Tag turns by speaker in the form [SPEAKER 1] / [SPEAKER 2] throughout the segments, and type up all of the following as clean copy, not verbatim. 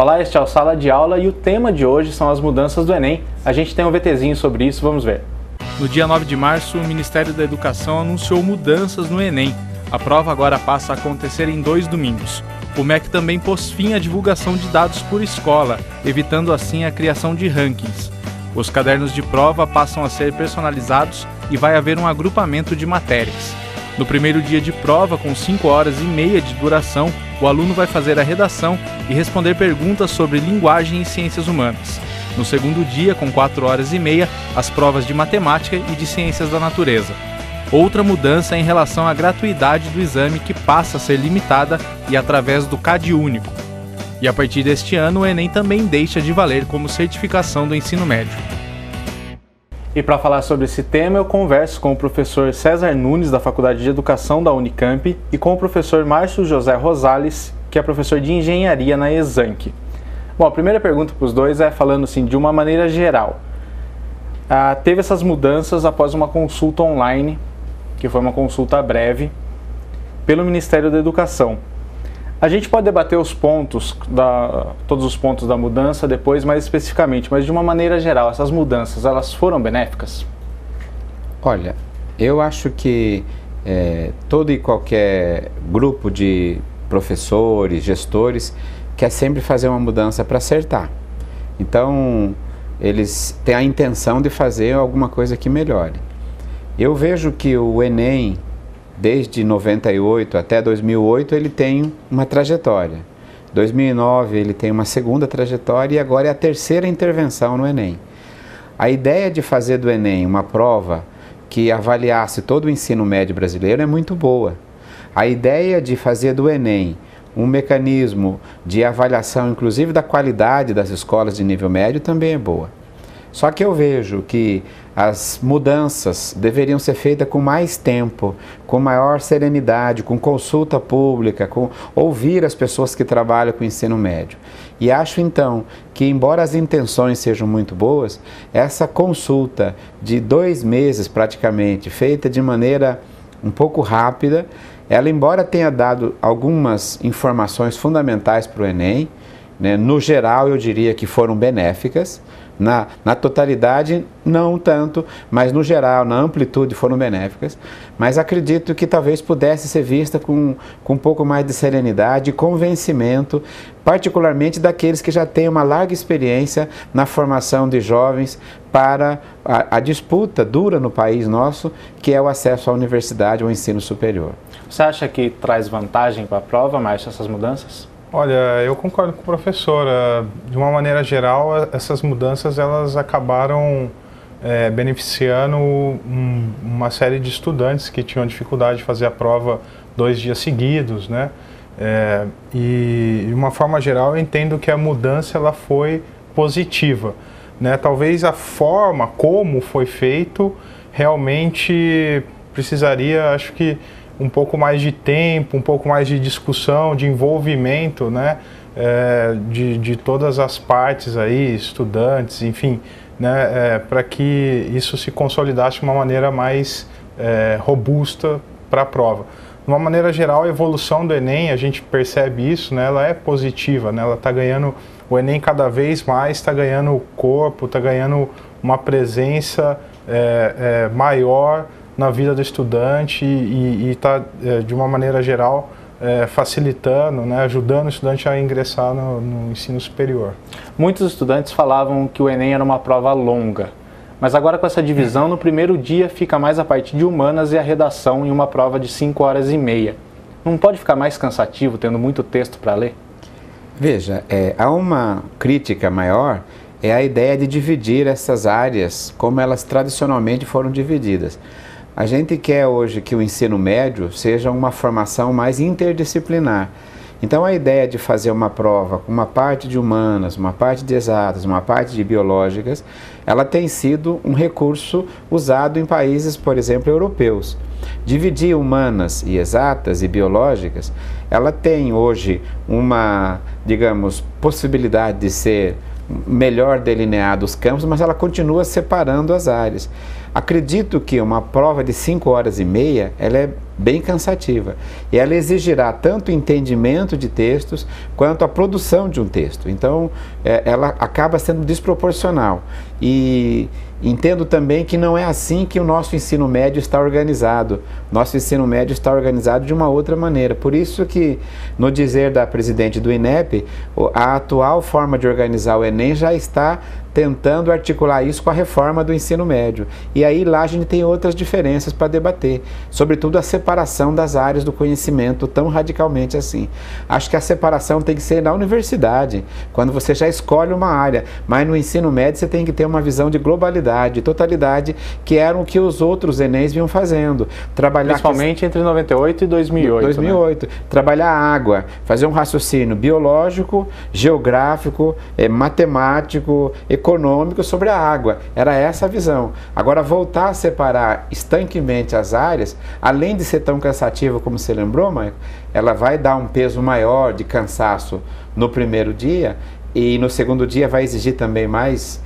[SPEAKER 1] Olá, este é o Sala de Aula e o tema de hoje são as mudanças do Enem. A gente tem um VTzinho sobre isso, vamos ver.
[SPEAKER 2] No dia 9 de março, o Ministério da Educação anunciou mudanças no Enem. A prova agora passa a acontecer em 2 domingos. O MEC também pôs fim à divulgação de dados por escola, evitando assim a criação de rankings. Os cadernos de prova passam a ser personalizados e vai haver um agrupamento de matérias. No primeiro dia de prova, com 5 horas e meia de duração, o aluno vai fazer a redação e responder perguntas sobre linguagem e ciências humanas. No segundo dia, com 4 horas e meia, as provas de matemática e de ciências da natureza. Outra mudança é em relação à gratuidade do exame, que passa a ser limitada e através do CadÚnico. E a partir deste ano, o Enem também deixa de valer como certificação do ensino médio.
[SPEAKER 1] E para falar sobre esse tema, eu converso com o professor César Nunes, da Faculdade de Educação da Unicamp, e com o professor Márcio José Rosales, que é professor de Engenharia na Exanc. Bom, a primeira pergunta para os dois é falando assim, de uma maneira geral. Teve essas mudanças após uma consulta online, que foi uma consulta breve, pelo Ministério da Educação. A gente pode debater todos os pontos da mudança depois, mais especificamente, mas de uma maneira geral, essas mudanças, elas foram benéficas?
[SPEAKER 3] Olha, eu acho que todo e qualquer grupo de professores, gestores, quer sempre fazer uma mudança para acertar. Então, eles têm a intenção de fazer alguma coisa que melhore. Eu vejo que o Enem, desde 98 até 2008, ele tem uma trajetória. 2009 ele tem uma segunda trajetória e agora é a terceira intervenção no Enem. A ideia de fazer do Enem uma prova que avaliasse todo o ensino médio brasileiro é muito boa. A ideia de fazer do Enem um mecanismo de avaliação, inclusive da qualidade das escolas de nível médio, também é boa. Só que eu vejo que as mudanças deveriam ser feitas com mais tempo, com maior serenidade, com consulta pública, com ouvir as pessoas que trabalham com o ensino médio. E acho então que, embora as intenções sejam muito boas, essa consulta de 2 meses praticamente, feita de maneira um pouco rápida, ela, embora tenha dado algumas informações fundamentais para o Enem, né, no geral eu diria que foram benéficas. Na totalidade, não tanto, mas no geral, na amplitude, foram benéficas. Mas acredito que talvez pudesse ser vista com um pouco mais de serenidade e convencimento, particularmente daqueles que já têm uma larga experiência na formação de jovens para a disputa dura no país nosso, que é o acesso à universidade ou ao ensino superior.
[SPEAKER 1] Você acha que traz vantagem para a prova, Márcio, essas mudanças?
[SPEAKER 4] Olha, eu concordo com o professor. De uma maneira geral, essas mudanças elas acabaram beneficiando uma série de estudantes que tinham dificuldade de fazer a prova 2 dias seguidos, né? E de uma forma geral, eu entendo que a mudança ela foi positiva, né? Talvez a forma como foi feito realmente precisaria, acho que, um pouco mais de tempo, um pouco mais de discussão, de envolvimento, né, de todas as partes aí, estudantes, enfim, né, para que isso se consolidasse de uma maneira mais robusta para a prova. De uma maneira geral, a evolução do Enem, a gente percebe isso, né, ela é positiva, né, ela está ganhando, o Enem cada vez mais está ganhando corpo, está ganhando uma presença maior na vida do estudante e está, de uma maneira geral, facilitando, né, ajudando o estudante a ingressar no ensino superior.
[SPEAKER 1] Muitos estudantes falavam que o Enem era uma prova longa, mas agora com essa divisão, no primeiro dia fica mais a parte de humanas e a redação em uma prova de 5 horas e meia. Não pode ficar mais cansativo, tendo muito texto para ler?
[SPEAKER 3] Veja, há uma crítica maior, é a ideia de dividir essas áreas como elas tradicionalmente foram divididas. A gente quer hoje que o ensino médio seja uma formação mais interdisciplinar. Então a ideia de fazer uma prova com uma parte de humanas, uma parte de exatas, uma parte de biológicas, ela tem sido um recurso usado em países, por exemplo, europeus. Dividir humanas e exatas e biológicas, ela tem hoje uma, digamos, possibilidade de ser melhor delineado os campos, mas ela continua separando as áreas. Acredito que uma prova de 5 horas e meia, ela é bem cansativa. E ela exigirá tanto entendimento de textos quanto a produção de um texto. Então, ela acaba sendo desproporcional. E entendo também que não é assim que o nosso ensino médio está organizado. Nosso ensino médio está organizado de uma outra maneira. Por isso que, no dizer da presidente do INEP, a atual forma de organizar o Enem já está tentando articular isso com a reforma do ensino médio. E aí lá a gente tem outras diferenças para debater, sobretudo a separação das áreas do conhecimento tão radicalmente assim. Acho que a separação tem que ser na universidade, quando você já escolhe uma área, mas no ensino médio você tem que ter uma visão de globalidade, de totalidade, que era o que os outros Enems vinham fazendo.
[SPEAKER 1] Principalmente entre 98 e 2008.
[SPEAKER 3] 2008. Né? Trabalhar a água, fazer um raciocínio biológico, geográfico, matemático, econômico sobre a água. Era essa a visão. Agora, voltar a separar estanquemente as áreas, além de ser tão cansativo como você lembrou, Maicon, ela vai dar um peso maior de cansaço no primeiro dia e no segundo dia vai exigir também mais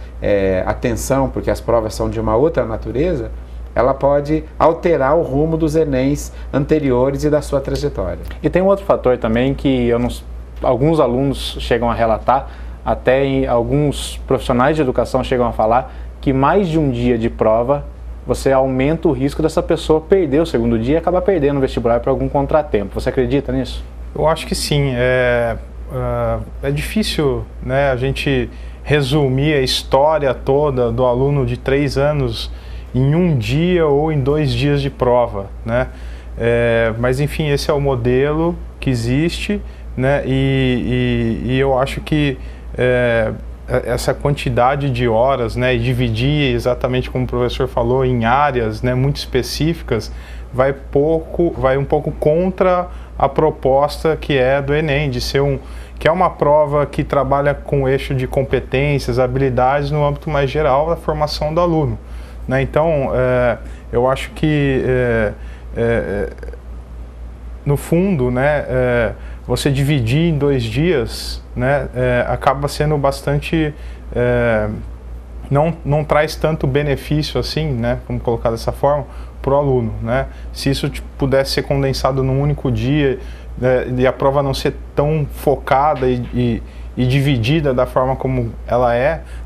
[SPEAKER 3] atenção, porque as provas são de uma outra natureza. Ela pode alterar o rumo dos Enems anteriores e da sua trajetória.
[SPEAKER 1] E tem um outro fator também que alguns alunos chegam a relatar, até alguns profissionais de educação chegam a falar, que mais de um dia de prova você aumenta o risco dessa pessoa perder o segundo dia e acabar perdendo o vestibular por algum contratempo. Você acredita nisso?
[SPEAKER 4] Eu acho que sim. É difícil, né, a gente resumir a história toda do aluno de 3 anos em um dia ou em 2 dias de prova, né? Mas enfim, esse é o modelo que existe, né? E eu acho que essa quantidade de horas, né, e dividir exatamente como o professor falou em áreas, né, muito específicas, vai um pouco contra a proposta que é do Enem, de ser que é uma prova que trabalha com o eixo de competências, habilidades no âmbito mais geral da formação do aluno, né? Então, eu acho que no fundo, né, você dividir em 2 dias, né, acaba sendo bastante, não traz tanto benefício assim, né, vamos colocar dessa forma, para o aluno, né? Se isso pudesse ser condensado num único dia, né, e a prova não ser tão focada e dividida da forma como ela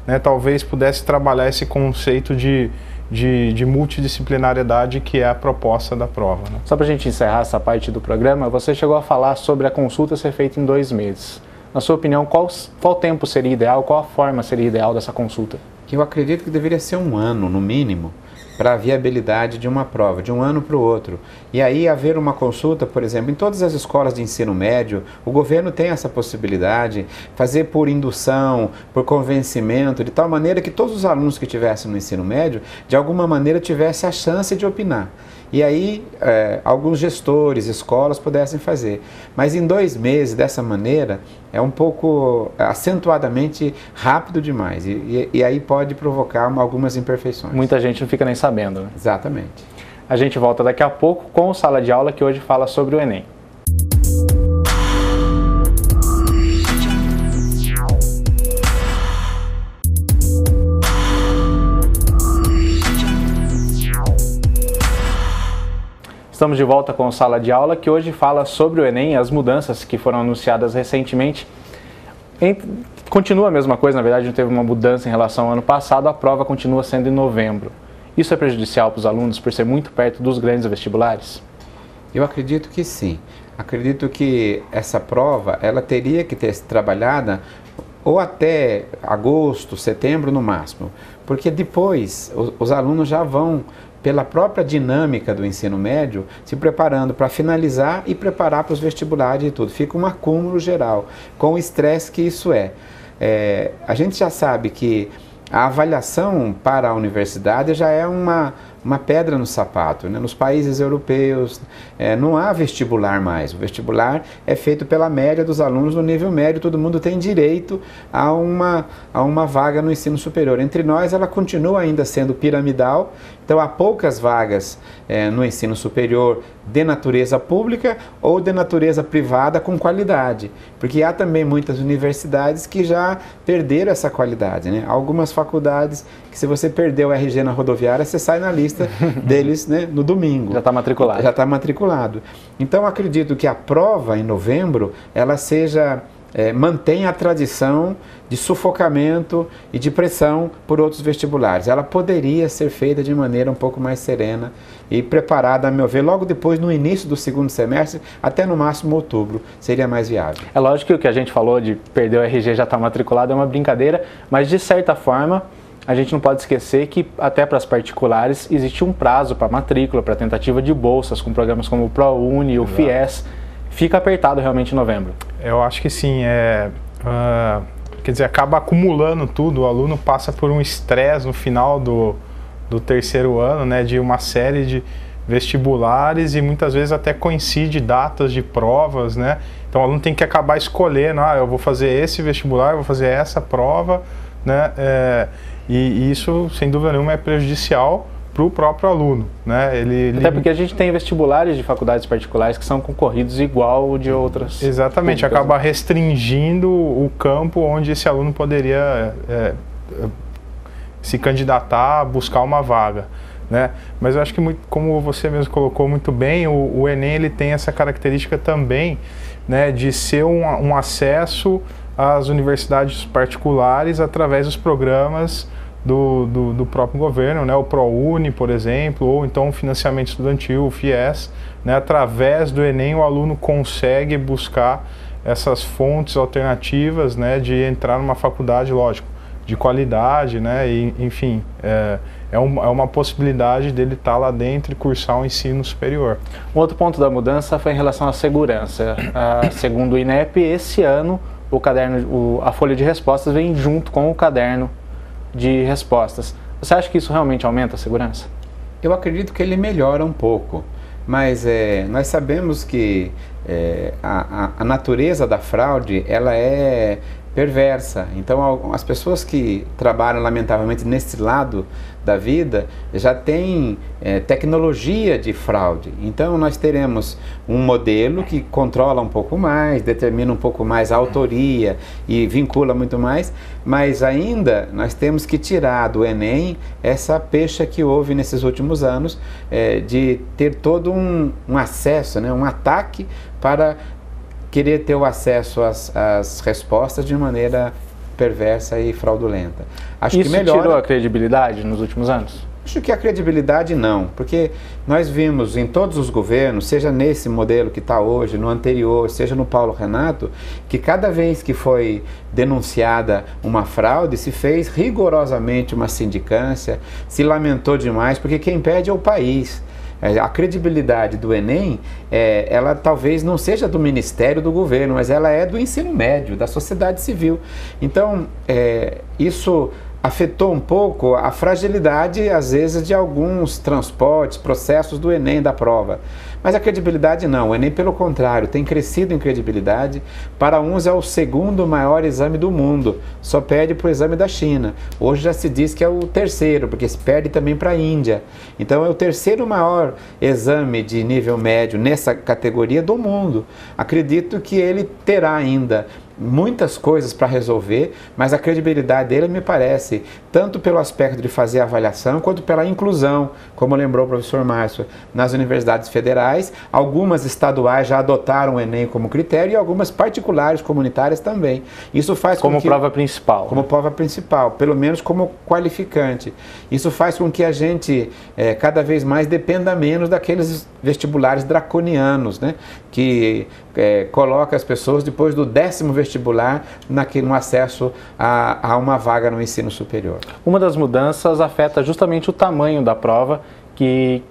[SPEAKER 4] né, talvez pudesse trabalhar esse conceito de multidisciplinariedade que é a proposta da prova. Né?
[SPEAKER 1] Só para a gente encerrar essa parte do programa, você chegou a falar sobre a consulta ser feita em 2 meses. Na sua opinião, qual tempo seria ideal, qual a forma seria ideal dessa consulta?
[SPEAKER 3] Eu acredito que deveria ser 1 ano, no mínimo, para a viabilidade de uma prova, de um ano para o outro. E aí haver uma consulta, por exemplo, em todas as escolas de ensino médio, o governo tem essa possibilidade, fazer por indução, por convencimento, de tal maneira que todos os alunos que estivessem no ensino médio, de alguma maneira tivessem a chance de opinar. E aí alguns gestores, escolas pudessem fazer. Mas em 2 meses, dessa maneira, é um pouco acentuadamente rápido demais. E aí pode provocar algumas imperfeições.
[SPEAKER 1] Muita gente não fica nem sabendo, né?
[SPEAKER 3] Exatamente.
[SPEAKER 1] A gente volta daqui a pouco com o Sala de Aula, que hoje fala sobre o Enem. Estamos de volta com o Sala de Aula, que hoje fala sobre o Enem, as mudanças que foram anunciadas recentemente. Continua a mesma coisa, na verdade não teve uma mudança em relação ao ano passado, a prova continua sendo em novembro. Isso é prejudicial para os alunos por ser muito perto dos grandes vestibulares?
[SPEAKER 3] Eu acredito que sim. Acredito que essa prova ela teria que ter trabalhada ou até agosto, setembro no máximo, porque depois os alunos já vão, pela própria dinâmica do ensino médio, se preparando para finalizar e preparar para os vestibulares e tudo. Fica um acúmulo geral, com o estresse que isso é. A gente já sabe que a avaliação para a universidade já é uma pedra no sapato, né? Nos países europeus não há vestibular mais. O vestibular é feito pela média dos alunos no nível médio, todo mundo tem direito a uma vaga no ensino superior. Entre nós ela continua ainda sendo piramidal, Então há poucas vagas no ensino superior de natureza pública ou de natureza privada com qualidade, porque há também muitas universidades que já perderam essa qualidade, né? Algumas faculdades que, se você perdeu o RG na rodoviária, você sai na lista deles, né, no domingo.
[SPEAKER 1] Já está matriculado.
[SPEAKER 3] Já está matriculado. Então acredito que a prova em novembro, ela seja... mantenha a tradição de sufocamento e de pressão por outros vestibulares. Ela poderia ser feita de maneira um pouco mais serena e preparada, a meu ver, logo depois, no início do segundo semestre, até no máximo outubro, seria mais viável.
[SPEAKER 1] É lógico que o que a gente falou de perder o RG já está matriculado é uma brincadeira, mas de certa forma a gente não pode esquecer que até para as particulares existe um prazo para matrícula, para tentativa de bolsas com programas como o ProUni e o FIES. Fica apertado realmente em novembro.
[SPEAKER 4] Eu acho que sim, quer dizer, acaba acumulando tudo, o aluno passa por um estresse no final do terceiro ano, né, de uma série de vestibulares e muitas vezes até coincide datas de provas, né, então o aluno tem que acabar escolhendo, eu vou fazer esse vestibular, eu vou fazer essa prova, né, e isso sem dúvida nenhuma é prejudicial para o próprio aluno, né?
[SPEAKER 1] Até porque a gente tem vestibulares de faculdades particulares que são concorridos igual de outras.
[SPEAKER 4] Exatamente, públicas, acaba restringindo o campo onde esse aluno poderia se candidatar, buscar uma vaga, né? Mas eu acho que, como você mesmo colocou muito bem, o Enem ele tem essa característica também, né, de ser um acesso às universidades particulares através dos programas do próprio governo, né, o ProUni, por exemplo, ou então o financiamento estudantil, o FIES, né, através do Enem o aluno consegue buscar essas fontes alternativas, né, de entrar numa faculdade, lógico, de qualidade, né, e, enfim, é uma possibilidade dele estar lá dentro e cursar um ensino superior.
[SPEAKER 1] Um outro ponto da mudança foi em relação à segurança. Segundo o INEP, esse ano a folha de respostas vem junto com o caderno de respostas. Você acha que isso realmente aumenta a segurança?
[SPEAKER 3] Eu acredito que ele melhora um pouco, mas nós sabemos que a natureza da fraude ela é perversa. Então as pessoas que trabalham lamentavelmente nesse lado da vida já têm tecnologia de fraude. Então nós teremos um modelo que controla um pouco mais, determina um pouco mais a autoria e vincula muito mais, mas ainda nós temos que tirar do Enem essa pecha que houve nesses últimos anos de ter todo um acesso, né, um ataque para querer ter o acesso às respostas de maneira perversa e fraudulenta.
[SPEAKER 1] Acho que melhora. Tirou a credibilidade nos últimos anos?
[SPEAKER 3] Acho que a credibilidade não, porque nós vimos em todos os governos, seja nesse modelo que está hoje, no anterior, seja no Paulo Renato, que cada vez que foi denunciada uma fraude, se fez rigorosamente uma sindicância, se lamentou demais, porque quem perde é o país. A credibilidade do Enem, ela talvez não seja do Ministério, do governo, mas ela é do ensino médio, da sociedade civil. Então, isso afetou um pouco a fragilidade, às vezes, de alguns transportes, processos do Enem, da prova. Mas a credibilidade não, o Enem, pelo contrário, tem crescido em credibilidade. Para uns é o segundo maior exame do mundo, só perde para o exame da China. Hoje já se diz que é o terceiro, porque se perde também para a Índia. Então é o terceiro maior exame de nível médio nessa categoria do mundo. Acredito que ele terá ainda muitas coisas para resolver, mas a credibilidade dele me parece, tanto pelo aspecto de fazer a avaliação, quanto pela inclusão, como lembrou o professor Márcio, nas universidades federais. Algumas estaduais já adotaram o Enem como critério e algumas particulares, comunitárias também. Isso faz
[SPEAKER 1] como prova principal.
[SPEAKER 3] Como prova principal, pelo menos como qualificante. Isso faz com que a gente cada vez mais dependa menos daqueles vestibulares draconianos, né? Que coloca as pessoas depois do 10º vestibular no acesso a uma vaga no ensino superior.
[SPEAKER 1] Uma das mudanças afeta justamente o tamanho da prova, que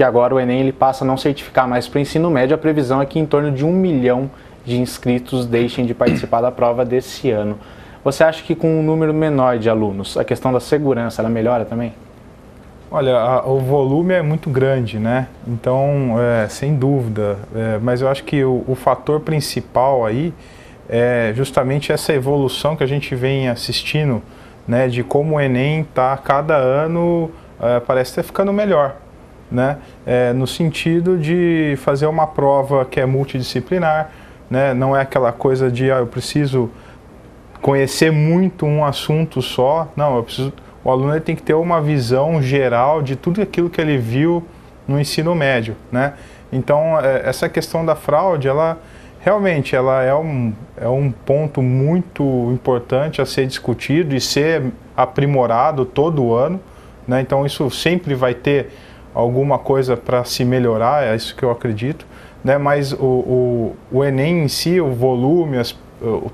[SPEAKER 1] agora o Enem ele passa a não certificar mais para o ensino médio. A previsão é que em torno de 1 milhão de inscritos deixem de participar da prova desse ano. Você acha que com um número menor de alunos, a questão da segurança ela melhora também?
[SPEAKER 4] Olha, o volume é muito grande, né? Então, sem dúvida, mas eu acho que o fator principal aí é justamente essa evolução que a gente vem assistindo, né? De como o Enem está cada ano parece estar ficando melhor, né? No sentido de fazer uma prova que é multidisciplinar, né? Não é aquela coisa de eu preciso conhecer muito um assunto só, não, o aluno ele tem que ter uma visão geral de tudo aquilo que ele viu no ensino médio, né? Então, essa questão da fraude, ela realmente é um ponto muito importante a ser discutido e ser aprimorado todo ano, né? Então, isso sempre vai ter alguma coisa para se melhorar, é isso que eu acredito, né? Mas o Enem em si, o volume,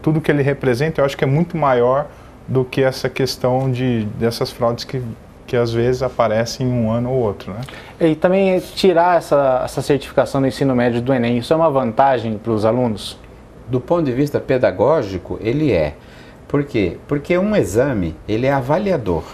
[SPEAKER 4] tudo que ele representa, eu acho que é muito maior do que essa questão dessas fraudes que às vezes aparecem em um ano ou outro, né?
[SPEAKER 1] E também tirar essa certificação do ensino médio do Enem, isso é uma vantagem para os alunos?
[SPEAKER 3] Do ponto de vista pedagógico, ele é. Por quê? Porque um exame, ele é avaliador.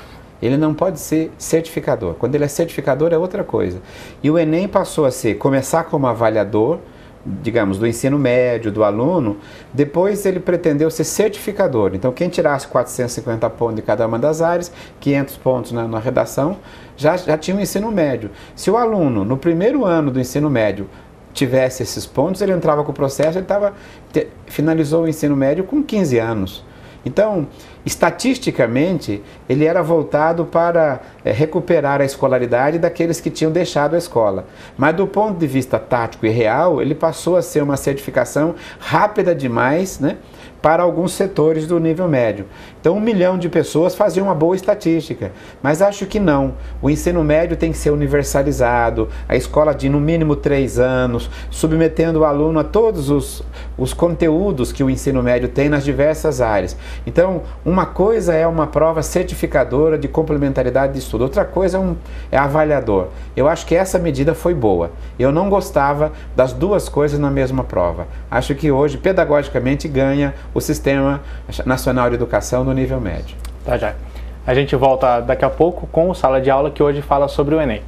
[SPEAKER 3] Ele não pode ser certificador. Quando ele é certificador é outra coisa. E o Enem passou a começar como avaliador, digamos, do ensino médio, do aluno, depois ele pretendeu ser certificador. Então, quem tirasse 450 pontos de cada uma das áreas, 500 pontos na redação, já tinha o ensino médio. Se o aluno, no primeiro ano do ensino médio, tivesse esses pontos, ele entrava com o processo, finalizou o ensino médio com 15 anos. Então, estatisticamente, ele era voltado para recuperar a escolaridade daqueles que tinham deixado a escola. Mas do ponto de vista tático e real, ele passou a ser uma certificação rápida demais, né, para alguns setores do nível médio. Então, 1 milhão de pessoas faziam uma boa estatística, mas acho que não. O ensino médio tem que ser universalizado, a escola de no mínimo 3 anos, submetendo o aluno a todos os conteúdos que o ensino médio tem nas diversas áreas. Então, uma coisa é uma prova certificadora de complementaridade de estudo, outra coisa é avaliador. Eu acho que essa medida foi boa. Eu não gostava das duas coisas na mesma prova. Acho que hoje, pedagogicamente, ganha o Sistema Nacional de Educação no nível médio.
[SPEAKER 1] Tá, já. A gente volta daqui a pouco com o Sala de Aula, que hoje fala sobre o Enem.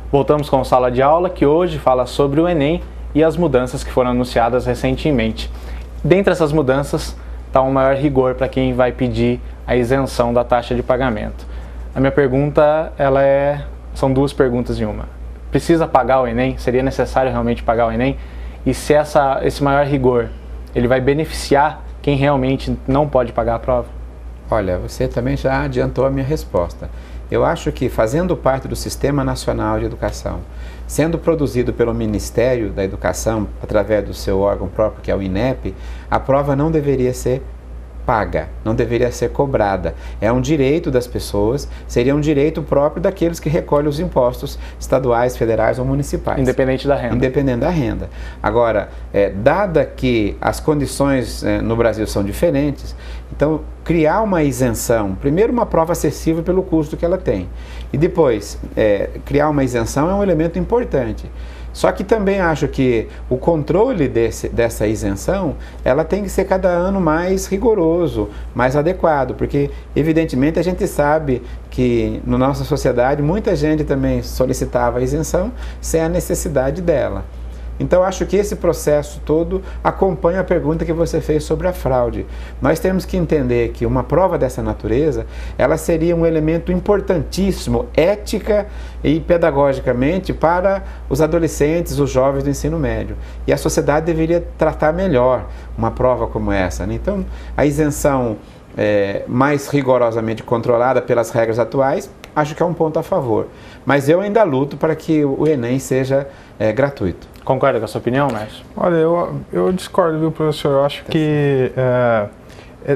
[SPEAKER 1] Voltamos com o Sala de Aula, que hoje fala sobre o Enem e as mudanças que foram anunciadas recentemente. Dentre essas mudanças, está um maior rigor para quem vai pedir a isenção da taxa de pagamento. A minha pergunta, são duas perguntas em uma. Precisa pagar o Enem? Seria necessário realmente pagar o Enem? E se esse maior rigor, ele vai beneficiar quem realmente não pode pagar a prova?
[SPEAKER 3] Olha, você também já adiantou a minha resposta. Eu acho que, fazendo parte do Sistema Nacional de Educação, sendo produzido pelo Ministério da Educação, através do seu órgão próprio, que é o INEP, a prova não deveria ser paga, não deveria ser cobrada. É um direito das pessoas, seria um direito próprio daqueles que recolhem os impostos estaduais, federais ou municipais.
[SPEAKER 1] Independente da renda.
[SPEAKER 3] Independente da renda. Agora, dada que as condições no Brasil são diferentes, então criar uma isenção, primeiro uma prova acessível pelo custo que ela tem, e depois criar uma isenção é um elemento importante. Só que também acho que o controle dessa isenção, ela tem que ser cada ano mais rigoroso, mais adequado, porque evidentemente a gente sabe que na nossa sociedade muita gente também solicitava a isenção sem a necessidade dela. Então, acho que esse processo todo acompanha a pergunta que você fez sobre a fraude. Nós temos que entender que uma prova dessa natureza, ela seria um elemento importantíssimo, ética e pedagogicamente, para os adolescentes, os jovens do ensino médio. E a sociedade deveria tratar melhor uma prova como essa, né? Então, a isenção mais rigorosamente controlada pelas regras atuais, acho que é um ponto a favor. Mas eu ainda luto para que o Enem seja gratuito.
[SPEAKER 1] Concorda com a sua opinião, Márcio?
[SPEAKER 4] Olha, eu discordo, viu, professor? Eu acho que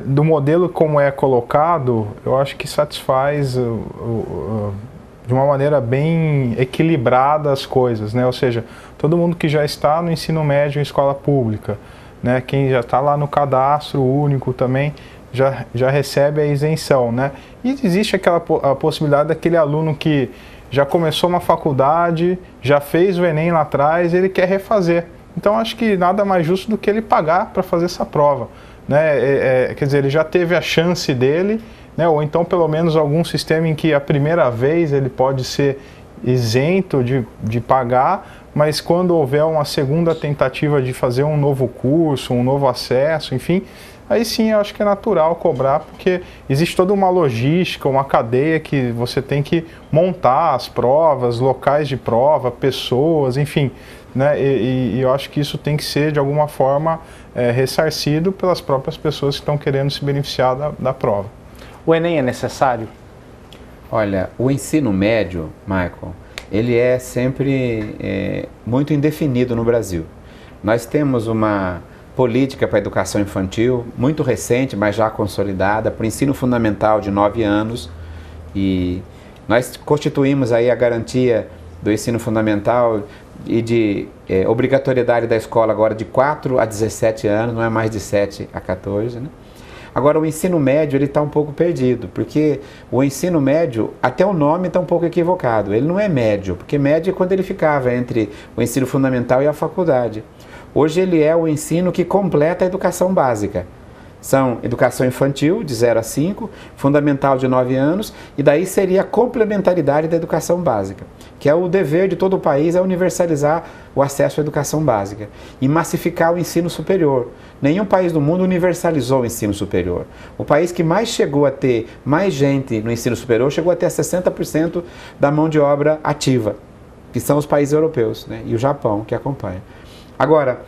[SPEAKER 4] do modelo como é colocado, eu acho que satisfaz de uma maneira bem equilibrada as coisas, né? Ou seja, todo mundo que já está no ensino médio em escola pública, né? Quem já está lá no cadastro único também, já recebe a isenção, né? E existe a possibilidade daquele aluno que já começou uma faculdade, já fez o Enem lá atrás, ele quer refazer. Então, acho que nada mais justo do que ele pagar para fazer essa prova, né? Quer dizer, ele já teve a chance dele, né? Ou então, pelo menos, algum sistema em que a primeira vez ele pode ser isento de pagar, mas quando houver uma segunda tentativa de fazer um novo curso, um novo acesso, enfim, aí sim eu acho que é natural cobrar, porque existe toda uma logística, uma cadeia que você tem que montar as provas, locais de prova, pessoas, enfim, né? E eu acho que isso tem que ser de alguma forma ressarcido pelas próprias pessoas que estão querendo se beneficiar da prova.
[SPEAKER 1] O Enem é necessário?
[SPEAKER 3] Olha, o ensino médio, Michael, ele é sempre muito indefinido no Brasil. Nós temos uma política para a educação infantil muito recente, mas já consolidada, para o ensino fundamental de 9 anos, e nós constituímos aí a garantia do ensino fundamental e de obrigatoriedade da escola agora de 4 a 17 anos, não é mais de 7 a 14, né? Agora, o ensino médio ele está um pouco perdido, porque o ensino médio, até o nome está um pouco equivocado. Ele não é médio, porque médio é quando ele ficava entre o ensino fundamental e a faculdade. Hoje ele é o ensino que completa a educação básica. São educação infantil, de 0 a 5, fundamental de 9 anos, e daí seria a complementaridade da educação básica, que é o dever de todo o país, é universalizar o acesso à educação básica e massificar o ensino superior. Nenhum país do mundo universalizou o ensino superior. O país que mais chegou a ter mais gente no ensino superior chegou a ter 60% da mão de obra ativa, que são os países europeus, né? E o Japão, que acompanha. Agora,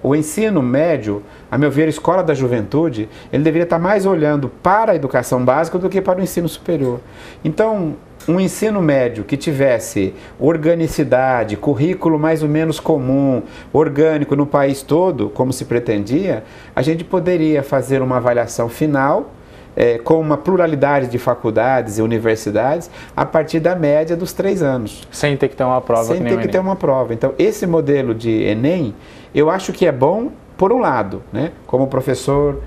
[SPEAKER 3] o ensino médio, a meu ver, a escola da juventude, ele deveria estar mais olhando para a educação básica do que para o ensino superior. Então, um ensino médio que tivesse organicidade, currículo mais ou menos comum, orgânico no país todo, como se pretendia, a gente poderia fazer uma avaliação final com uma pluralidade de faculdades e universidades a partir da média dos 3 anos.
[SPEAKER 1] Sem ter que ter uma prova.
[SPEAKER 3] Sem ter que ter uma prova. Então, esse modelo de Enem, eu acho que é bom, por um lado, né, como professor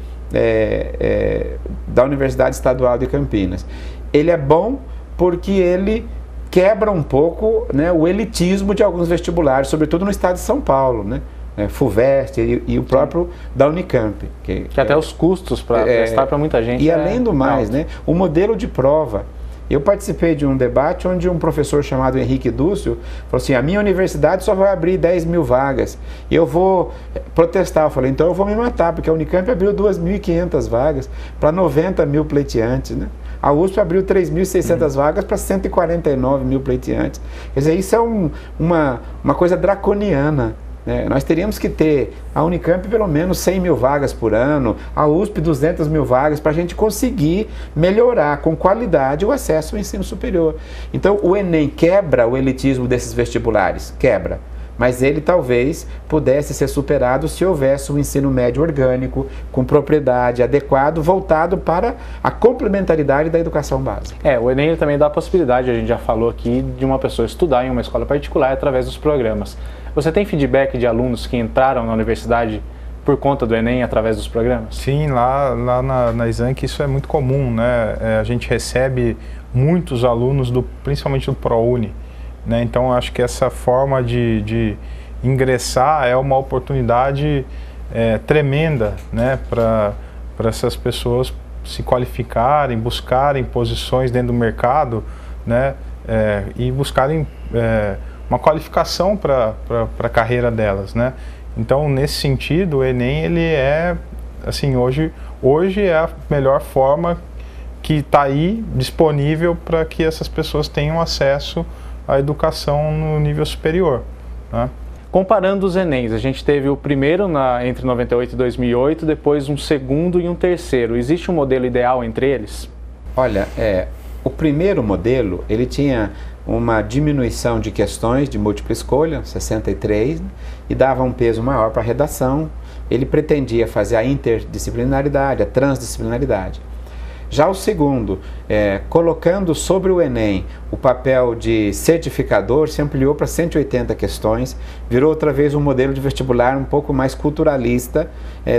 [SPEAKER 3] da Universidade Estadual de Campinas. Ele é bom porque ele quebra um pouco, né, o elitismo de alguns vestibulares, sobretudo no estado de São Paulo, né? FUVEST e o próprio da Unicamp.
[SPEAKER 1] Que até os custos para prestar para muita gente.
[SPEAKER 3] E além do mais, né, o modelo de prova. Eu participei de um debate onde um professor chamado Henrique Dúcio falou assim: a minha universidade só vai abrir 10 mil vagas. E eu vou protestar. Eu falei, então eu vou me matar, porque a Unicamp abriu 2.500 vagas para 90 mil pleiteantes, né? A USP abriu 3.600 vagas para 149 mil pleiteantes. Quer dizer, isso é uma coisa draconiana. Nós teríamos que ter a Unicamp pelo menos 100 mil vagas por ano, a USP 200 mil vagas, para a gente conseguir melhorar com qualidade o acesso ao ensino superior. Então o Enem quebra o elitismo desses vestibulares, quebra, mas ele talvez pudesse ser superado se houvesse um ensino médio orgânico, com propriedade, adequado, voltado para a complementaridade da educação básica.
[SPEAKER 1] O Enem também dá a possibilidade, a gente já falou aqui, de uma pessoa estudar em uma escola particular através dos programas. Você tem feedback de alunos que entraram na universidade por conta do Enem através dos programas?
[SPEAKER 4] Sim, lá na Exanc isso é muito comum, né? A gente recebe muitos alunos, principalmente do ProUni, né? Então acho que essa forma de ingressar é uma oportunidade tremenda, né? Para essas pessoas se qualificarem, buscarem posições dentro do mercado, né? E buscarem uma qualificação para a carreira delas, né? Então, nesse sentido, o Enem, ele é, assim, hoje é a melhor forma que está aí disponível para que essas pessoas tenham acesso à educação no nível superior, né?
[SPEAKER 1] Comparando os Enems, a gente teve o primeiro entre 98 e 2008, depois um segundo e um terceiro. Existe um modelo ideal entre eles?
[SPEAKER 3] Olha, o primeiro modelo, ele tinha uma diminuição de questões de múltipla escolha, 63, né, e dava um peso maior para a redação. Ele pretendia fazer a interdisciplinaridade, a transdisciplinaridade. Já o segundo, colocando sobre o Enem o papel de certificador, se ampliou para 180 questões, virou outra vez um modelo de vestibular um pouco mais culturalista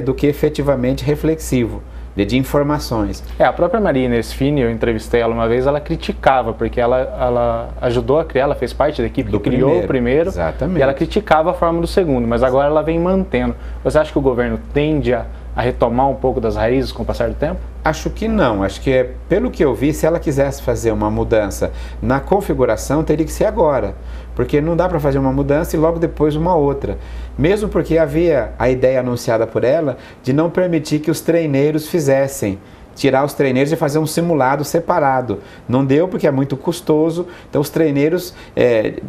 [SPEAKER 3] do que efetivamente reflexivo, de informações.
[SPEAKER 1] A própria Maria Inês Fini, eu entrevistei ela uma vez, ela criticava, porque ela ajudou a criar, ela fez parte da equipe que criou o primeiro,
[SPEAKER 3] exatamente.
[SPEAKER 1] E ela criticava a forma do segundo, mas agora ela vem mantendo. Você acha que o governo tende a retomar um pouco das raízes com o passar do tempo?
[SPEAKER 3] Acho que não. Acho que, pelo que eu vi, se ela quisesse fazer uma mudança na configuração, teria que ser agora. Porque não dá para fazer uma mudança e logo depois uma outra. Mesmo porque havia a ideia anunciada por ela de não permitir que os treineiros fizessem. Tirar os treineiros e fazer um simulado separado. Não deu porque é muito custoso. Então os treineiros,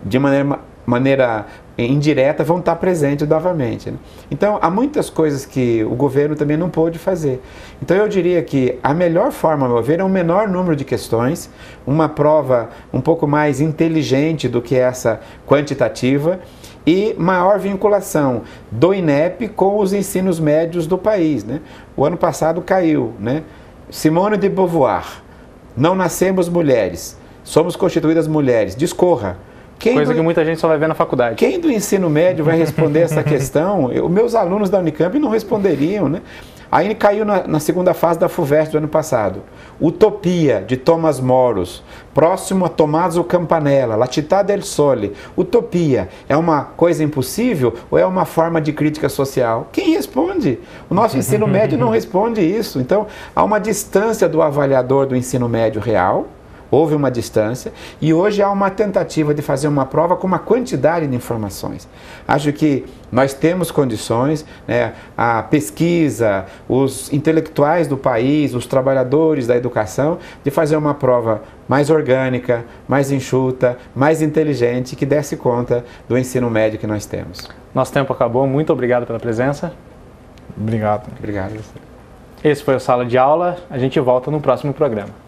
[SPEAKER 3] de maneira indireta, vão estar presentes novamente, né? Então há muitas coisas que o governo também não pôde fazer. Então eu diria que a melhor forma, a meu ver, é um menor número de questões, uma prova um pouco mais inteligente do que essa quantitativa e maior vinculação do INEP com os ensinos médios do país, né? O ano passado caiu, né? Simone de Beauvoir, não nascemos mulheres, somos constituídas mulheres, discorra.
[SPEAKER 1] Coisa que muita gente só vai ver na faculdade.
[SPEAKER 3] Quem do ensino médio vai responder essa questão? Os meus alunos da Unicamp não responderiam, né? Aí caiu na segunda fase da FUVEST do ano passado. Utopia, de Thomas Moros, próximo a Tommaso Campanella, La Città del Sole. Utopia é uma coisa impossível ou é uma forma de crítica social? Quem responde? O nosso ensino médio não responde isso. Então, há uma distância do avaliador do ensino médio real. Houve uma distância e hoje há uma tentativa de fazer uma prova com uma quantidade de informações. Acho que nós temos condições, né, a pesquisa, os intelectuais do país, os trabalhadores da educação, de fazer uma prova mais orgânica, mais enxuta, mais inteligente, que desse conta do ensino médio que nós temos.
[SPEAKER 1] Nosso tempo acabou. Muito obrigado pela presença.
[SPEAKER 4] Obrigado.
[SPEAKER 3] Obrigado.
[SPEAKER 1] Esse foi o Sala de Aula. A gente volta no próximo programa.